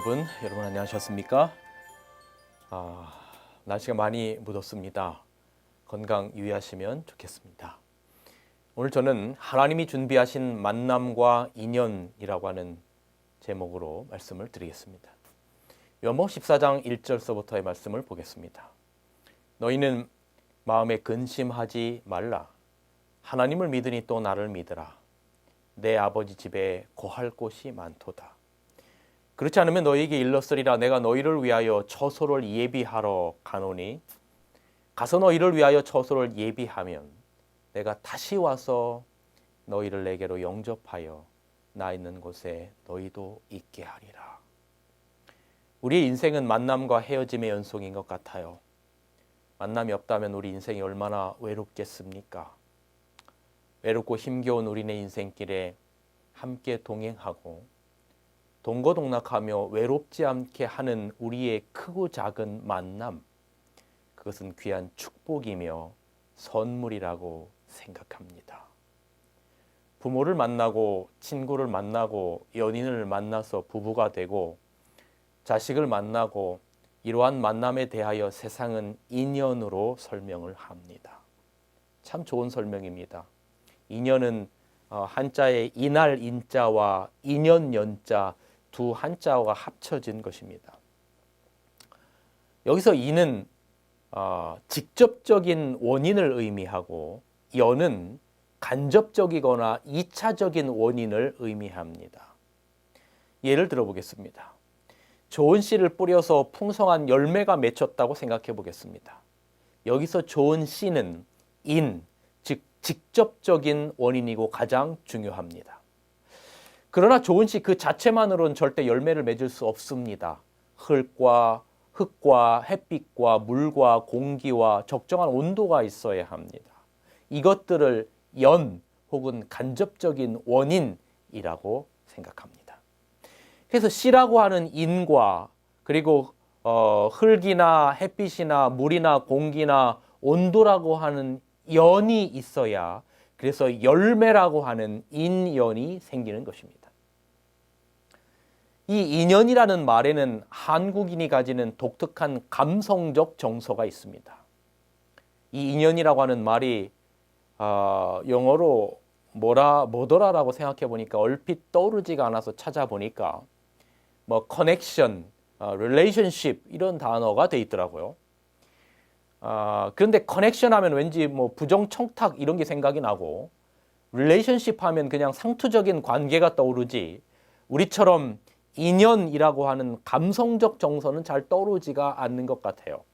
여러분 안녕하셨습니까? 날씨가 많이 묻었습니다. 건강 유의하시면 좋겠습니다. 오늘 저는 하나님이 준비하신 만남과 인연이라고 하는 제목으로 말씀을 드리겠습니다. 요한복음 14장 1절서부터의 말씀을 보겠습니다. 너희는 마음에 근심하지 말라. 하나님을 믿으니 또 나를 믿으라. 내 아버지 집에 거할 곳이 많도다. 그렇지 않으면 너희에게 일렀으리라. 내가 너희를 위하여 처소를 예비하러 가노니 가서 너희를 위하여 처소를 예비하면 내가 다시 와서 너희를 내게로 영접하여 나 있는 곳에 너희도 있게 하리라. 우리의 인생은 만남과 헤어짐의 연속인 것 같아요. 만남이 없다면 우리 인생이 얼마나 외롭겠습니까? 외롭고 힘겨운 우리네 인생길에 함께 동행하고 동거동락하며 외롭지 않게 하는 우리의 크고 작은 만남, 그것은 귀한 축복이며 선물이라고 생각합니다. 부모를 만나고 친구를 만나고 연인을 만나서 부부가 되고 자식을 만나고 이러한 만남에 대하여 세상은 인연으로 설명을 합니다. 참 좋은 설명입니다. 인연은 한자의 이날 인자와 인연 연자 두 한자어가 합쳐진 것입니다. 여기서 이는 직접적인 원인을 의미하고 연은 간접적이거나 2차적인 원인을 의미합니다. 예를 들어 보겠습니다. 좋은 씨를 뿌려서 풍성한 열매가 맺혔다고 생각해 보겠습니다. 여기서 좋은 씨는 인, 즉 직접적인 원인이고 가장 중요합니다. 그러나 좋은 씨 그 자체만으로는 절대 열매를 맺을 수 없습니다. 흙과 햇빛과 물과 공기와 적정한 온도가 있어야 합니다. 이것들을 연 혹은 간접적인 원인이라고 생각합니다. 그래서 씨라고 하는 인과 그리고 흙이나 햇빛이나 물이나 공기나 온도라고 하는 연이 있어야 그래서 열매라고 하는 인연이 생기는 것입니다. 이 인연이라는 말에는 한국인이 가지는 독특한 감성적 정서가 있습니다. 이 인연이라고 하는 말이 영어로 뭐더라라고 생각해 보니까 얼핏 떠오르지가 않아서 찾아보니까 뭐 커넥션, 릴레이션십 이런 단어가 돼 있더라고요. 그런데 커넥션 하면 왠지 뭐 부정청탁 이런 게 생각이 나고 릴레이션십 하면 그냥 상투적인 관계가 떠오르지 우리처럼 인연이라고 하는 감성적 정서는 잘 떠오르지가 않는 것 같아요.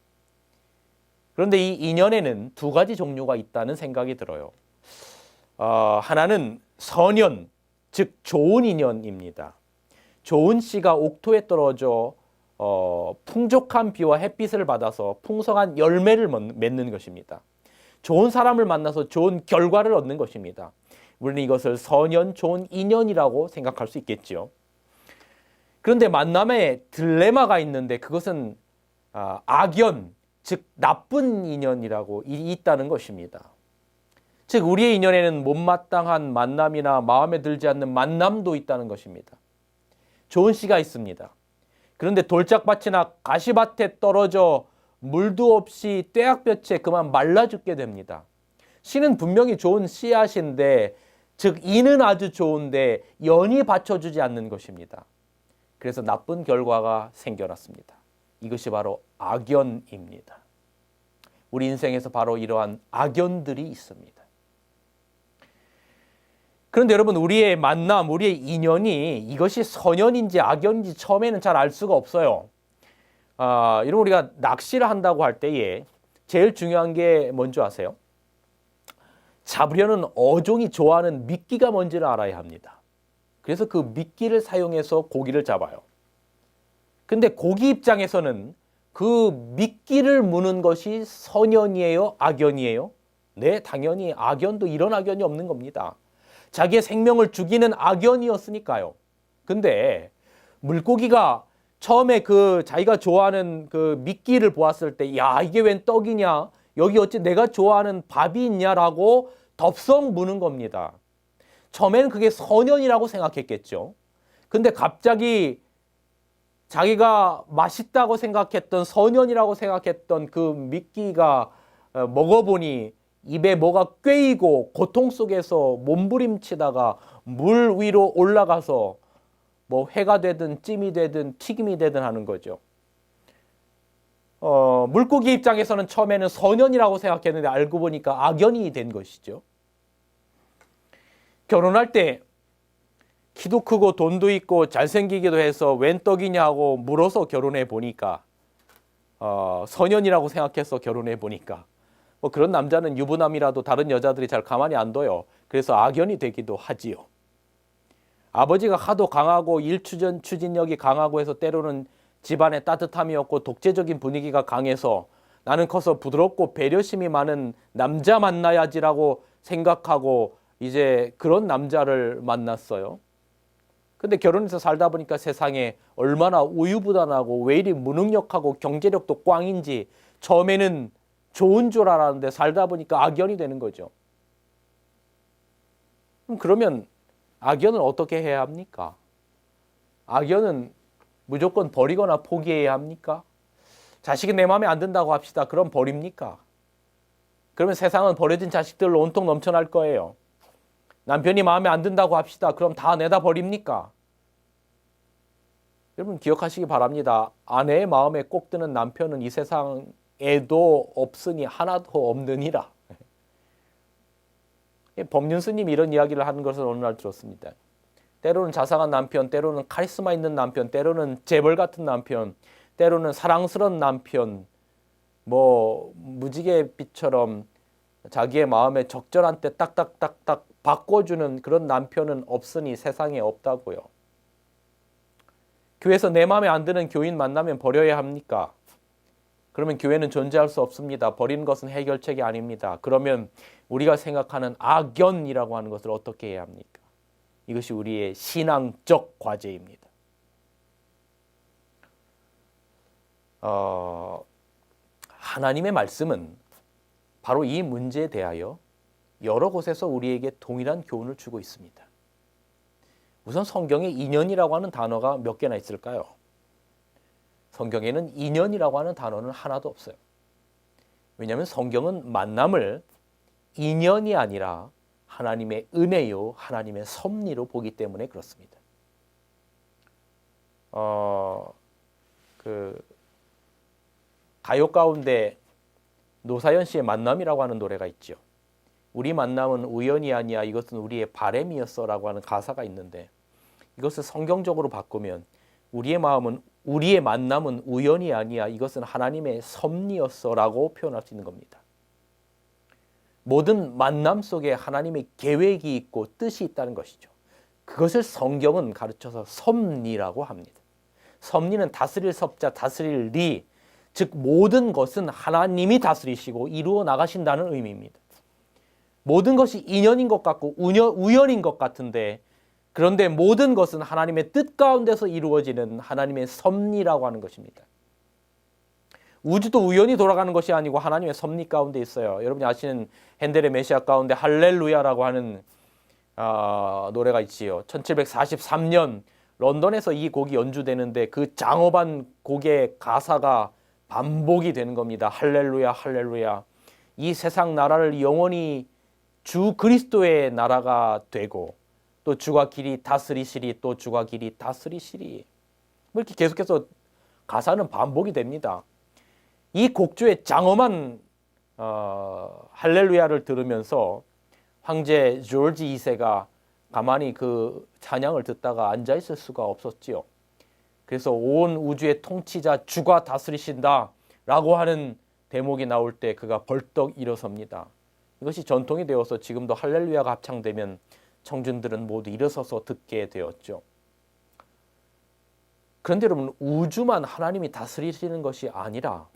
그런데 이 인연에는 두 가지 종류가 있다는 생각이 들어요. 하나는 선연, 즉 좋은 인연입니다. 좋은 씨가 옥토에 떨어져 풍족한 비와 햇빛을 받아서 풍성한 열매를 맺는 것입니다. 좋은 사람을 만나서 좋은 결과를 얻는 것입니다. 우리는 이것을 선연, 좋은 인연이라고 생각할 수 있겠지요. 그런데 만남에 딜레마가 있는데 그것은 악연, 즉 나쁜 인연이라고 있다는 것입니다. 즉 우리의 인연에는 못마땅한 만남이나 마음에 들지 않는 만남도 있다는 것입니다. 좋은 씨가 있습니다. 그런데 돌짝밭이나 가시밭에 떨어져 물도 없이 떼약볕에 그만 말라 죽게 됩니다. 씨는 분명히 좋은 씨앗인데 즉 인은 아주 좋은데 연이 받쳐주지 않는 것입니다. 그래서 나쁜 결과가 생겨났습니다. 이것이 바로 악연입니다. 우리 인생에서 바로 이러한 악연들이 있습니다. 그런데 여러분 우리의 만남, 우리의 인연이 이것이 선연인지 악연인지 처음에는 잘 알 수가 없어요. 여러분 우리가 낚시를 한다고 할 때에 제일 중요한 게 뭔지 아세요? 잡으려는 어종이 좋아하는 미끼가 뭔지를 알아야 합니다. 그래서 그 미끼를 사용해서 고기를 잡아요. 근데 고기 입장에서는 그 미끼를 무는 것이 선연이에요? 악연이에요? 네, 당연히 악연도 이런 악연이 없는 겁니다. 자기의 생명을 죽이는 악연이었으니까요. 근데 물고기가 처음에 그 자기가 좋아하는 그 미끼를 보았을 때 야, 이게 웬 떡이냐? 여기 어찌 내가 좋아하는 밥이 있냐라고 덥석 무는 겁니다. 처음에는 그게 선연이라고 생각했겠죠. 근데 갑자기 자기가 맛있다고 생각했던 선연이라고 생각했던 그 미끼가 먹어보니 입에 뭐가 꿰이고 고통 속에서 몸부림치다가 물 위로 올라가서 뭐 회가 되든 찜이 되든 튀김이 되든 하는 거죠. 물고기 입장에서는 처음에는 선연이라고 생각했는데 알고 보니까 악연이 된 것이죠. 결혼할 때 키도 크고 돈도 있고 잘생기기도 해서 웬 떡이냐 하고 물어서 결혼해 보니까 선연이라고 생각해서 결혼해 보니까 뭐 그런 남자는 유부남이라도 다른 여자들이 잘 가만히 안 둬요. 그래서 악연이 되기도 하지요. 아버지가 하도 강하고 추진력이 강하고 해서 때로는 집안에 따뜻함이 없고 독재적인 분위기가 강해서 나는 커서 부드럽고 배려심이 많은 남자 만나야지라고 생각하고 이제 그런 남자를 만났어요. 근데 결혼해서 살다 보니까 세상에 얼마나 우유부단하고 왜 이리 무능력하고 경제력도 꽝인지 처음에는 좋은 줄 알았는데 살다 보니까 악연이 되는 거죠. 그러면 악연은 어떻게 해야 합니까? 악연은 무조건 버리거나 포기해야 합니까? 자식이 내 마음에 안 든다고 합시다. 그럼 버립니까? 그러면 세상은 버려진 자식들로 온통 넘쳐날 거예요. 남편이 마음에 안 든다고 합시다. 그럼 다 내다 버립니까? 여러분 기억하시기 바랍니다. 아내의 마음에 꼭 드는 남편은 이 세상에도 없으니 하나도 없느니라. 법륜 스님이 이런 이야기를 하는 것을 어느 날 들었습니다. 때로는 자상한 남편, 때로는 카리스마 있는 남편, 때로는 재벌 같은 남편, 때로는 사랑스러운 남편, 뭐 무지개빛처럼 자기의 마음에 적절한 때 딱딱딱딱 바꿔주는 그런 남편은 없으니 세상에 없다고요. 교회에서 내 마음에 안 드는 교인 만나면 버려야 합니까? 그러면 교회는 존재할 수 없습니다. 버리는 것은 해결책이 아닙니다. 그러면 우리가 생각하는 악연이라고 하는 것을 어떻게 해야 합니까? 이것이 우리의 신앙적 과제입니다. 하나님의 말씀은 바로 이 문제에 대하여 여러 곳에서 우리에게 동일한 교훈을 주고 있습니다. 우선 성경에 인연이라고 하는 단어가 몇 개나 있을까요? 성경에는 인연이라고 하는 단어는 하나도 없어요. 왜냐하면 성경은 만남을 인연이 아니라 하나님의 은혜요, 하나님의 섭리로 보기 때문에 그렇습니다. 가요 가운데 노사연 씨의 만남이라고 하는 노래가 있죠. 우리 만남은 우연이 아니야, 이것은 우리의 바램이었어라고 하는 가사가 있는데 이것을 성경적으로 바꾸면 우리의 만남은 우연이 아니야, 이것은 하나님의 섭리였어라고 표현할 수 있는 겁니다. 모든 만남 속에 하나님의 계획이 있고 뜻이 있다는 것이죠. 그것을 성경은 가르쳐서 섭리라고 합니다. 섭리는 다스릴 섭자, 다스릴 리, 즉 모든 것은 하나님이 다스리시고 이루어 나가신다는 의미입니다. 모든 것이 인연인 것 같고 우연인 것 같은데 그런데 모든 것은 하나님의 뜻 가운데서 이루어지는 하나님의 섭리라고 하는 것입니다. 우주도 우연히 돌아가는 것이 아니고 하나님의 섭리 가운데 있어요. 여러분이 아시는 핸델의 메시아 가운데 할렐루야라고 하는 노래가 있지요. 1743년 런던에서 이 곡이 연주되는데 그 장엄한 곡의 가사가 반복이 되는 겁니다. 할렐루야, 할렐루야. 이 세상 나라를 영원히 주 그리스도의 나라가 되고 또 주가 길이 다스리시리, 또 주가 길이 다스리시리. 이렇게 계속해서 가사는 반복이 됩니다. 이 곡조의 장엄한 할렐루야를 들으면서 황제 조지 2세가 가만히 그 찬양을 듣다가 앉아있을 수가 없었지요. 그래서 온 우주의 통치자 주가 다스리신다 라고 하는 대목이 나올 때 그가 벌떡 일어섭니다. 이것이 전통이 되어서 지금도 할렐루야가 합창되면 청중들은 모두 일어서서 듣게 되었죠. 그런데 여러분, 우주만 하나님이 다스리시는 것이 아니라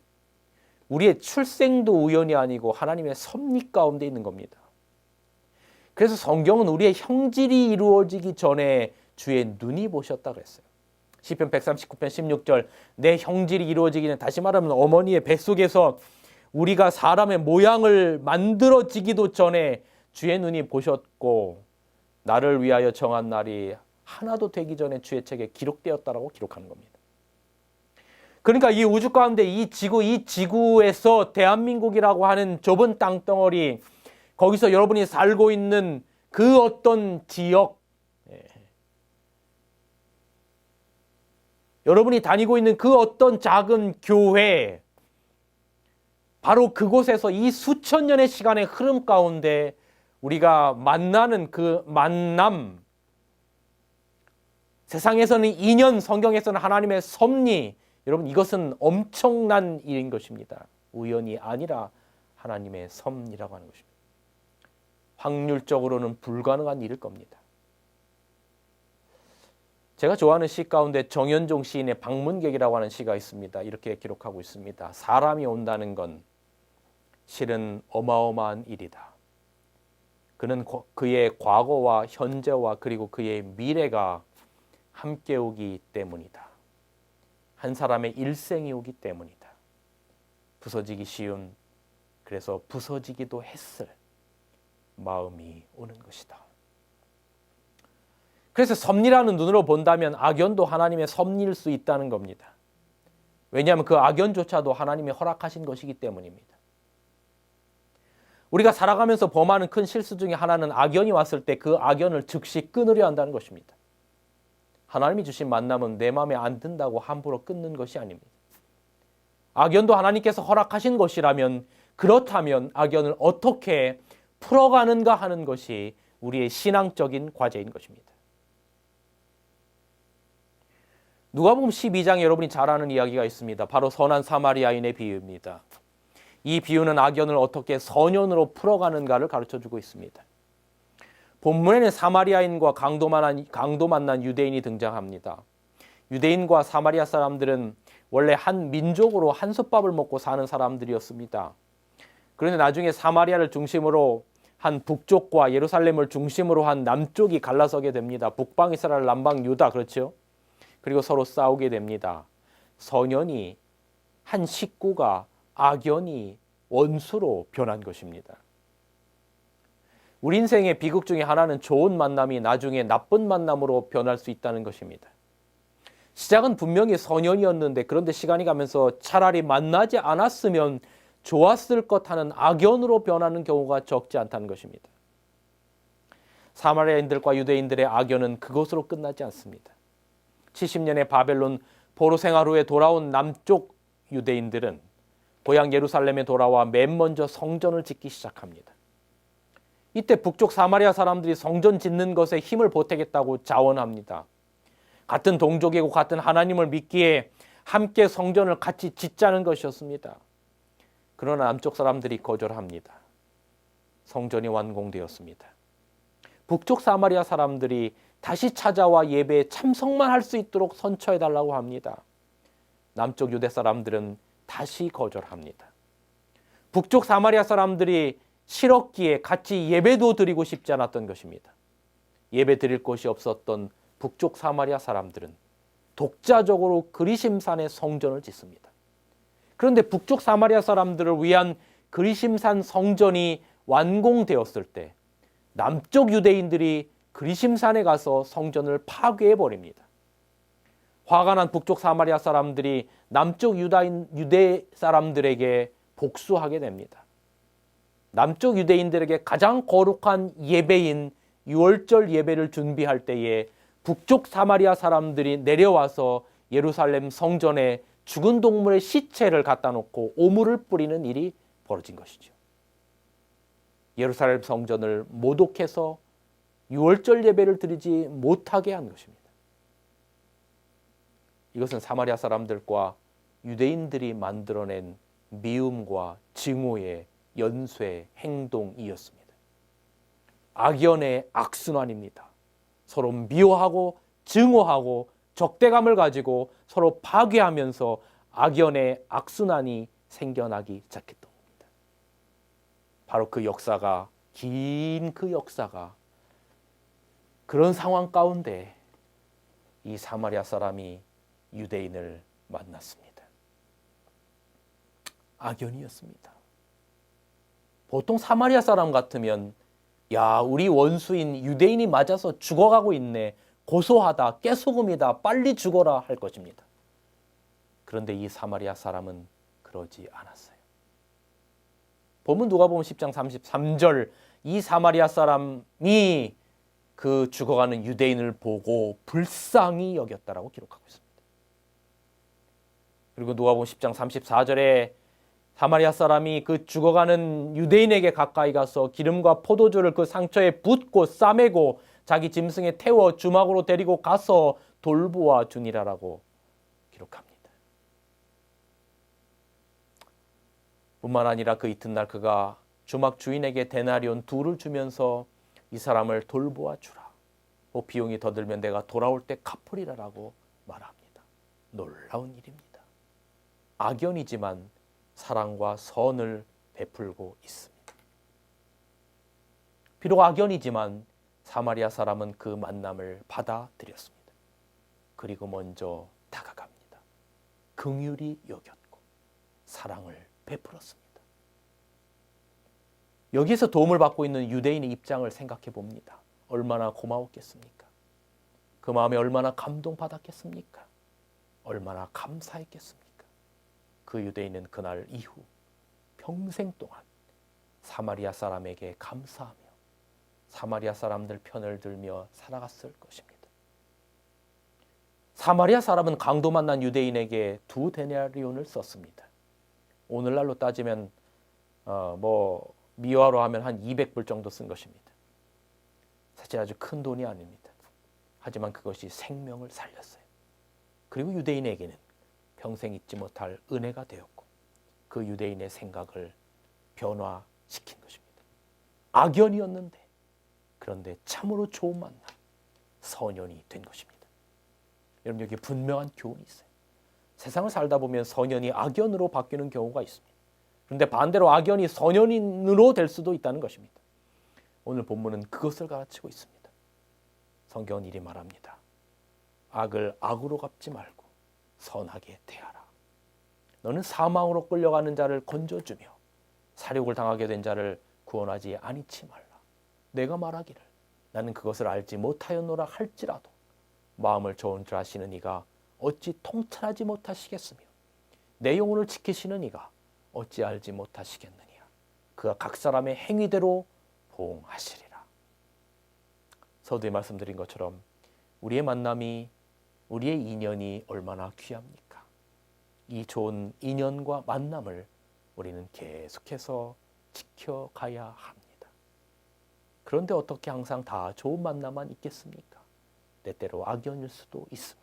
우리의 출생도 우연이 아니고 하나님의 섭리 가운데 있는 겁니다. 그래서 성경은 우리의 형질이 이루어지기 전에 주의 눈이 보셨다고 했어요. 시편 139편 16절, 내 형질이 이루어지기 전에, 다시 말하면 어머니의 뱃속에서 우리가 사람의 모양을 만들어지기도 전에 주의 눈이 보셨고 나를 위하여 정한 날이 하나도 되기 전에 주의 책에 기록되었다라고 기록하는 겁니다. 그러니까 이 우주 가운데 이 지구에서 대한민국이라고 하는 좁은 땅덩어리, 거기서 여러분이 살고 있는 그 어떤 지역, 여러분이 다니고 있는 그 어떤 작은 교회, 바로 그곳에서 이 수천 년의 시간의 흐름 가운데 우리가 만나는 그 만남, 세상에서는 인연, 성경에서는 하나님의 섭리, 여러분 이것은 엄청난 일인 것입니다. 우연이 아니라 하나님의 섭리라고 하는 것입니다. 확률적으로는 불가능한 일일 겁니다. 제가 좋아하는 시 가운데 정현종 시인의 방문객이라고 하는 시가 있습니다. 이렇게 기록하고 있습니다. 사람이 온다는 건 실은 어마어마한 일이다. 그는 그의 과거와 현재와 그리고 그의 미래가 함께 오기 때문이다. 한 사람의 일생이 오기 때문이다. 부서지기 쉬운, 그래서 부서지기도 했을 마음이 오는 것이다. 그래서 섭리라는 눈으로 본다면 악연도 하나님의 섭리일 수 있다는 겁니다. 왜냐하면 그 악연조차도 하나님이 허락하신 것이기 때문입니다. 우리가 살아가면서 범하는 큰 실수 중에 하나는 악연이 왔을 때 그 악연을 즉시 끊으려 한다는 것입니다. 하나님이 주신 만남은 내 마음에 안 든다고 함부로 끊는 것이 아닙니다. 악연도 하나님께서 허락하신 것이라면, 그렇다면 악연을 어떻게 풀어가는가 하는 것이 우리의 신앙적인 과제인 것입니다. 누가복음 12장에 여러분이 잘 아는 이야기가 있습니다. 바로 선한 사마리아인의 비유입니다. 이 비유는 악연을 어떻게 선연으로 풀어가는가를 가르쳐주고 있습니다. 본문에는 사마리아인과 강도 만난 유대인이 등장합니다. 유대인과 사마리아 사람들은 원래 한 민족으로 한솥밥을 먹고 사는 사람들이었습니다. 그런데 나중에 사마리아를 중심으로 한 북쪽과 예루살렘을 중심으로 한 남쪽이 갈라서게 됩니다. 북방 이스라엘, 남방 유다, 그렇죠? 그리고 서로 싸우게 됩니다. 선연이, 한 식구가 악연이 원수로 변한 것입니다. 우리 인생의 비극 중에 하나는 좋은 만남이 나중에 나쁜 만남으로 변할 수 있다는 것입니다. 시작은 분명히 선연이었는데 그런데 시간이 가면서 차라리 만나지 않았으면 좋았을 것 하는 악연으로 변하는 경우가 적지 않다는 것입니다. 사마리아인들과 유대인들의 악연은 그것으로 끝나지 않습니다. 70년의 바벨론 포로 생활 후에 돌아온 남쪽 유대인들은 고향 예루살렘에 돌아와 맨 먼저 성전을 짓기 시작합니다. 이때 북쪽 사마리아 사람들이 성전 짓는 것에 힘을 보태겠다고 자원합니다. 같은 동족이고 같은 하나님을 믿기에 함께 성전을 같이 짓자는 것이었습니다. 그러나 남쪽 사람들이 거절합니다. 성전이 완공되었습니다. 북쪽 사마리아 사람들이 다시 찾아와 예배에 참석만 할 수 있도록 선처해달라고 합니다. 남쪽 유대 사람들은 다시 거절합니다. 북쪽 사마리아 사람들이 싫었기에 같이 예배도 드리고 싶지 않았던 것입니다. 예배 드릴 곳이 없었던 북쪽 사마리아 사람들은 독자적으로 그리심산에 성전을 짓습니다. 그런데 북쪽 사마리아 사람들을 위한 그리심산 성전이 완공되었을 때 남쪽 유대인들이 그리심산에 가서 성전을 파괴해 버립니다. 화가 난 북쪽 사마리아 사람들이 남쪽 유대 사람들에게 복수하게 됩니다. 남쪽 유대인들에게 가장 거룩한 예배인 유월절 예배를 준비할 때에 북쪽 사마리아 사람들이 내려와서 예루살렘 성전에 죽은 동물의 시체를 갖다 놓고 오물을 뿌리는 일이 벌어진 것이죠. 예루살렘 성전을 모독해서 유월절 예배를 드리지 못하게 한 것입니다. 이것은 사마리아 사람들과 유대인들이 만들어낸 미움과 증오의 연쇄 행동이었습니다. 악연의 악순환입니다. 서로 미워하고 증오하고 적대감을 가지고 서로 파괴하면서 악연의 악순환이 생겨나기 시작했던 겁니다. 바로 그 역사가, 긴 그 역사가, 그런 상황 가운데 이 사마리아 사람이 유대인을 만났습니다. 악연이었습니다. 보통 사마리아 사람 같으면 야, 우리 원수인 유대인이 맞아서 죽어가고 있네. 고소하다, 깨소금이다, 빨리 죽어라 할 것입니다. 그런데 이 사마리아 사람은 그러지 않았어요. 본문 누가복음 10장 33절, 이 사마리아 사람이 그 죽어가는 유대인을 보고 불쌍히 여겼다라고 기록하고 있습니다. 그리고 누가복음 10장 34절에 사마리아 사람이 그 죽어가는 유대인에게 가까이 가서 기름과 포도주를 그 상처에 붓고 싸매고 자기 짐승에 태워 주막으로 데리고 가서 돌보아 주니라라고 기록합니다. 뿐만 아니라 그 이튿날 그가 주막 주인에게 데나리온 2를 주면서 이 사람을 돌보아 주라. 비용이 더 들면 내가 돌아올 때 갚으리라라고 말합니다. 놀라운 일입니다. 악연이지만 사랑과 선을 베풀고 있습니다. 비록 악연이지만 사마리아 사람은 그 만남을 받아들였습니다. 그리고 먼저 다가갑니다. 긍휼히 여겼고 사랑을 베풀었습니다. 여기에서 도움을 받고 있는 유대인의 입장을 생각해 봅니다. 얼마나 고마웠겠습니까? 그 마음에 얼마나 감동받았겠습니까? 얼마나 감사했겠습니까? 그 유대인은 그날 이후 평생 동안 사마리아 사람에게 감사하며 사마리아 사람들 편을 들며 살아갔을 것입니다. 사마리아 사람은 강도 만난 유대인에게 2 데나리온을 썼습니다. 오늘날로 따지면 미화로 하면 한 200불 정도 쓴 것입니다. 사실 아주 큰 돈이 아닙니다. 하지만 그것이 생명을 살렸어요. 그리고 유대인에게는 평생 잊지 못할 은혜가 되었고 그 유대인의 생각을 변화시킨 것입니다. 악연이었는데 그런데 참으로 좋은 만남, 선연이 된 것입니다. 여러분, 여기 분명한 교훈이 있어요. 세상을 살다 보면 선연이 악연으로 바뀌는 경우가 있습니다. 그런데 반대로 악연이 선연으로 될 수도 있다는 것입니다. 오늘 본문은 그것을 가르치고 있습니다. 성경은 이리 말합니다. 악을 악으로 갚지 말고 선하게 대하라. 너는 사망으로 끌려가는 자를 건져주며 사륙을 당하게 된 자를 구원하지 아니치 말라. 내가 말하기를 나는 그것을 알지 못하였노라 할지라도 마음을 좋은 줄 아시는 이가 어찌 통찰하지 못하시겠으며 내 영혼을 지키시는 이가 어찌 알지 못하시겠느냐. 그가 각 사람의 행위대로 보응하시리라. 서두에 말씀드린 것처럼 우리의 만남이, 우리의 인연이 얼마나 귀합니까? 이 좋은 인연과 만남을 우리는 계속해서 지켜가야 합니다. 그런데 어떻게 항상 다 좋은 만남만 있겠습니까? 때때로 악연일 수도 있습니다.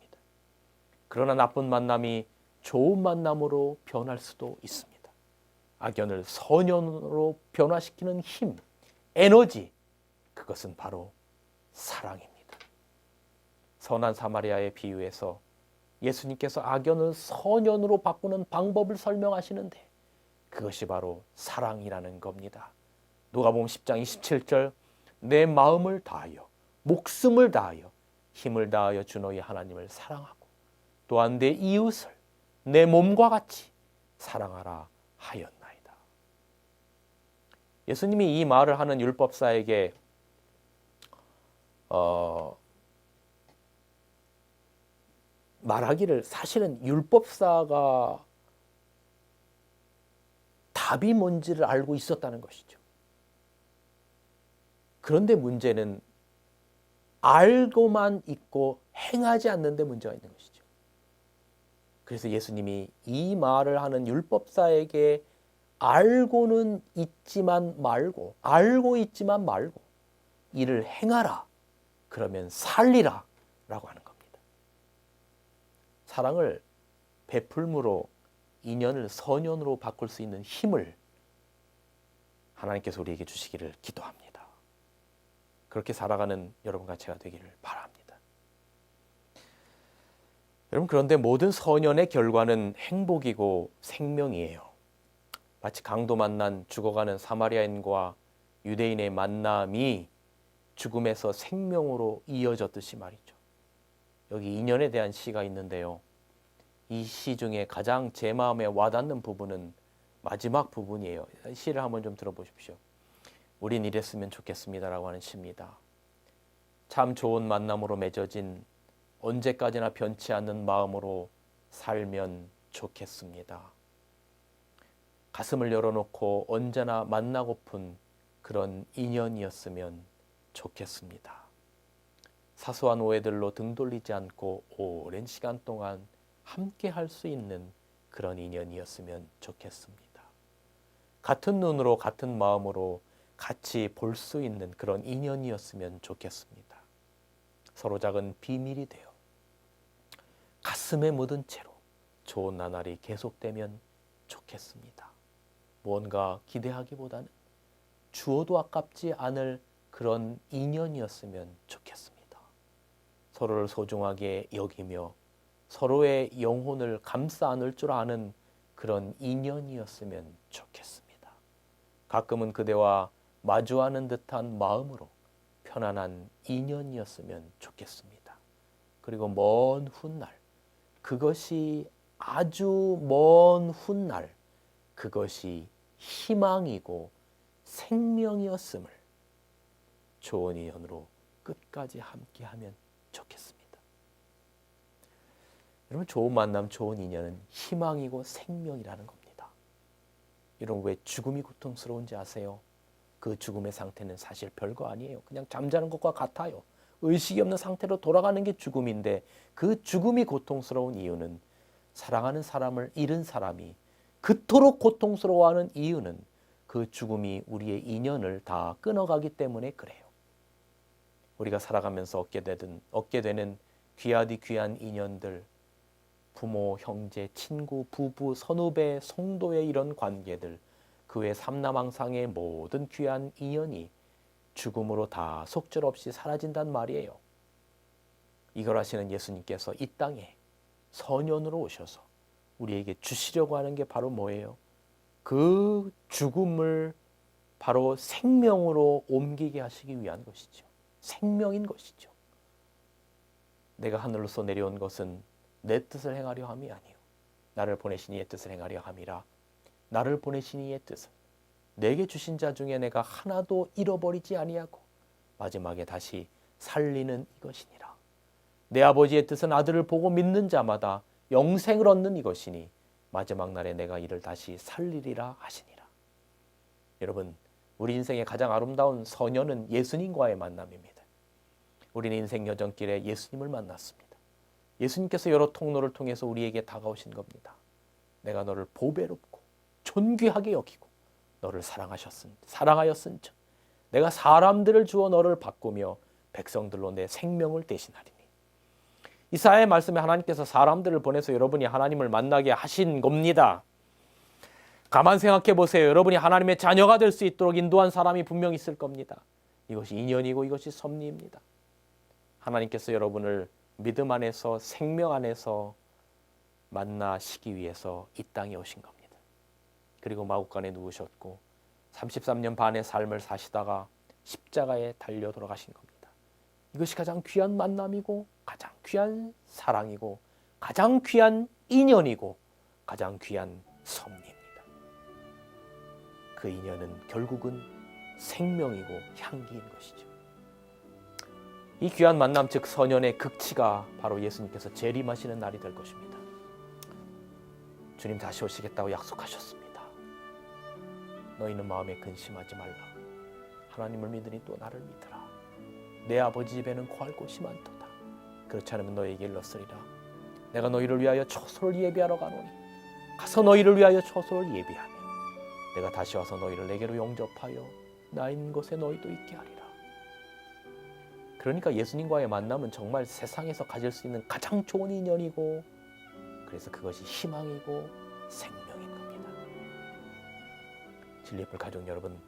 그러나 나쁜 만남이 좋은 만남으로 변할 수도 있습니다. 악연을 선연으로 변화시키는 힘, 에너지, 그것은 바로 사랑입니다. 선한 사마리아의 비유에서 예수님께서 악연을 선연으로 바꾸는 방법을 설명하시는데 그것이 바로 사랑이라는 겁니다. 누가복음 10장 27절, 내 마음을 다하여 목숨을 다하여 힘을 다하여 주 너희 하나님을 사랑하고 또한 내 이웃을 내 몸과 같이 사랑하라 하였나이다. 예수님이 이 말을 하는 율법사에게 말하기를, 사실은 율법사가 답이 뭔지를 알고 있었다는 것이죠. 그런데 문제는 알고만 있고 행하지 않는 데 문제가 있는 것이죠. 그래서 예수님이 이 말을 하는 율법사에게 알고 있지만 말고 이를 행하라, 그러면 살리라 라고 하는 겁니다. 사랑을 베풀므로 인연을 선연으로 바꿀 수 있는 힘을 하나님께서 우리에게 주시기를 기도합니다. 그렇게 살아가는 여러분과 제가 되기를 바랍니다. 여러분, 그런데 모든 선연의 결과는 행복이고 생명이에요. 마치 강도 만난 죽어가는 사마리아인과 유대인의 만남이 죽음에서 생명으로 이어졌듯이 말이죠. 여기 인연에 대한 시가 있는데요. 이 시 중에 가장 제 마음에 와닿는 부분은 마지막 부분이에요. 시를 한번 좀 들어보십시오. 우린 이랬으면 좋겠습니다라고 하는 시입니다. 참 좋은 만남으로 맺어진 언제까지나 변치 않는 마음으로 살면 좋겠습니다. 가슴을 열어놓고 언제나 만나고픈 그런 인연이었으면 좋겠습니다. 사소한 오해들로 등 돌리지 않고 오랜 시간 동안 함께 할 수 있는 그런 인연이었으면 좋겠습니다. 같은 눈으로 같은 마음으로 같이 볼 수 있는 그런 인연이었으면 좋겠습니다. 서로 작은 비밀이 되어 가슴에 묻은 채로 좋은 나날이 계속되면 좋겠습니다. 무언가 기대하기보다는 주어도 아깝지 않을 그런 인연이었으면 좋겠습니다. 서로를 소중하게 여기며 서로의 영혼을 감싸 안을 줄 아는 그런 인연이었으면 좋겠습니다. 가끔은 그대와 마주하는 듯한 마음으로 편안한 인연이었으면 좋겠습니다. 그리고 먼 훗날, 그것이 아주 먼 훗날, 그것이 희망이고 생명이었음을 좋은 인연으로 끝까지 함께하면 좋겠습니다. 여러분, 좋은 만남, 좋은 인연은 희망이고 생명이라는 겁니다. 여러분, 왜 죽음이 고통스러운지 아세요? 그 죽음의 상태는 사실 별거 아니에요. 그냥 잠자는 것과 같아요. 의식이 없는 상태로 돌아가는 게 죽음인데, 그 죽음이 고통스러운 이유는 사랑하는 사람을 잃은 사람이 그토록 고통스러워하는 이유는 그 죽음이 우리의 인연을 다 끊어가기 때문에 그래요. 우리가 살아가면서 얻게 되는 귀하디 귀한 인연들, 부모, 형제, 친구, 부부, 선후배, 성도의 이런 관계들, 그 외 삼남항상의 모든 귀한 인연이 죽음으로 다 속절없이 사라진단 말이에요. 이걸 하시는 예수님께서 이 땅에 선연으로 오셔서 우리에게 주시려고 하는 게 바로 뭐예요? 그 죽음을 바로 생명으로 옮기게 하시기 위한 것이죠. 생명인 것이죠. 내가 하늘로서 내려온 것은 내 뜻을 행하려 함이 아니요 나를 보내신 이의 뜻을 행하려 함이라. 나를 보내신 이의 뜻은 내게 주신 자 중에 내가 하나도 잃어버리지 아니하고 마지막에 다시 살리는 이것이니라. 내 아버지의 뜻은 아들을 보고 믿는 자마다 영생을 얻는 이것이니 마지막 날에 내가 이를 다시 살리리라 하시니라. 여러분, 우리 인생의 가장 아름다운 선연은 예수님과의 만남입니다. 우리는 인생 여정길에 예수님을 만났습니다. 예수님께서 여러 통로를 통해서 우리에게 다가오신 겁니다. 내가 너를 보배롭고 존귀하게 여기고 너를 사랑하였은즉 내가 사람들을 주어 너를 바꾸며 백성들로 내 생명을 대신하리니. 이사야의 말씀에 하나님께서 사람들을 보내서 여러분이 하나님을 만나게 하신 겁니다. 가만 생각해 보세요. 여러분이 하나님의 자녀가 될 수 있도록 인도한 사람이 분명 있을 겁니다. 이것이 인연이고 이것이 섭리입니다. 하나님께서 여러분을 믿음 안에서 생명 안에서 만나시기 위해서 이 땅에 오신 겁니다. 그리고 마구간에 누우셨고 33년 반의 삶을 사시다가 십자가에 달려 돌아가신 겁니다. 이것이 가장 귀한 만남이고 가장 귀한 사랑이고 가장 귀한 인연이고 가장 귀한 섭리입니다. 그 인연은 결국은 생명이고 향기인 것이죠. 이 귀한 만남, 즉 선연의 극치가 바로 예수님께서 재림하시는 날이 될 것입니다. 주님 다시 오시겠다고 약속하셨습니다. 너희는 마음에 근심하지 말라. 하나님을 믿으니 또 나를 믿으라. 내 아버지 집에는 거할 곳이 많도다. 그렇지 않으면 너희에게 일렀으리라. 내가 너희를 위하여 처소를 예비하러 가노니 가서 너희를 위하여 처소를 예비하며 내가 다시 와서 너희를 내게로 영접하여 나 있는 곳에 너희도 있게 하리라. 그러니까 예수님과의 만남은 정말 세상에서 가질 수 있는 가장 좋은 인연이고 그래서 그것이 희망이고 생명인 겁니다. 진리의 불 가족 여러분,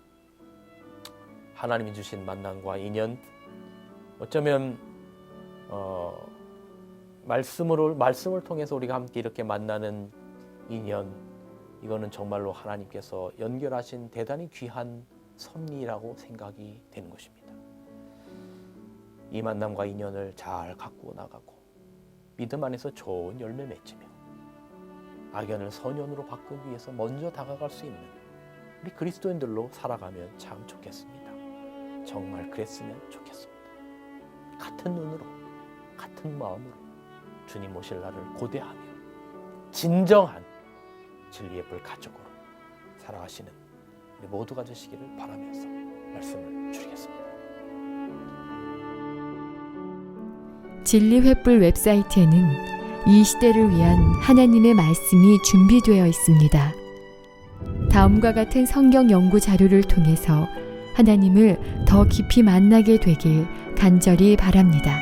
하나님이 주신 만남과 인연, 어쩌면 말씀을 통해서 우리가 함께 이렇게 만나는 인연, 이거는 정말로 하나님께서 연결하신 대단히 귀한 섭리라고 생각이 되는 것입니다. 이 만남과 인연을 잘 가꾸어 나가고 믿음 안에서 좋은 열매 맺으며 악연을 선연으로 바꾸기 위해서 먼저 다가갈 수 있는 우리 그리스도인들로 살아가면 참 좋겠습니다. 정말 그랬으면 좋겠습니다. 같은 눈으로 같은 마음으로 주님 오실 날을 고대하며 진정한 진리의 불 가족으로 살아가시는 우리 모두가 되시기를 바라면서 말씀을 드리겠습니다. 진리횃불 웹사이트에는 이 시대를 위한 하나님의 말씀이 준비되어 있습니다. 다음과 같은 성경 연구 자료를 통해서 하나님을 더 깊이 만나게 되길 간절히 바랍니다.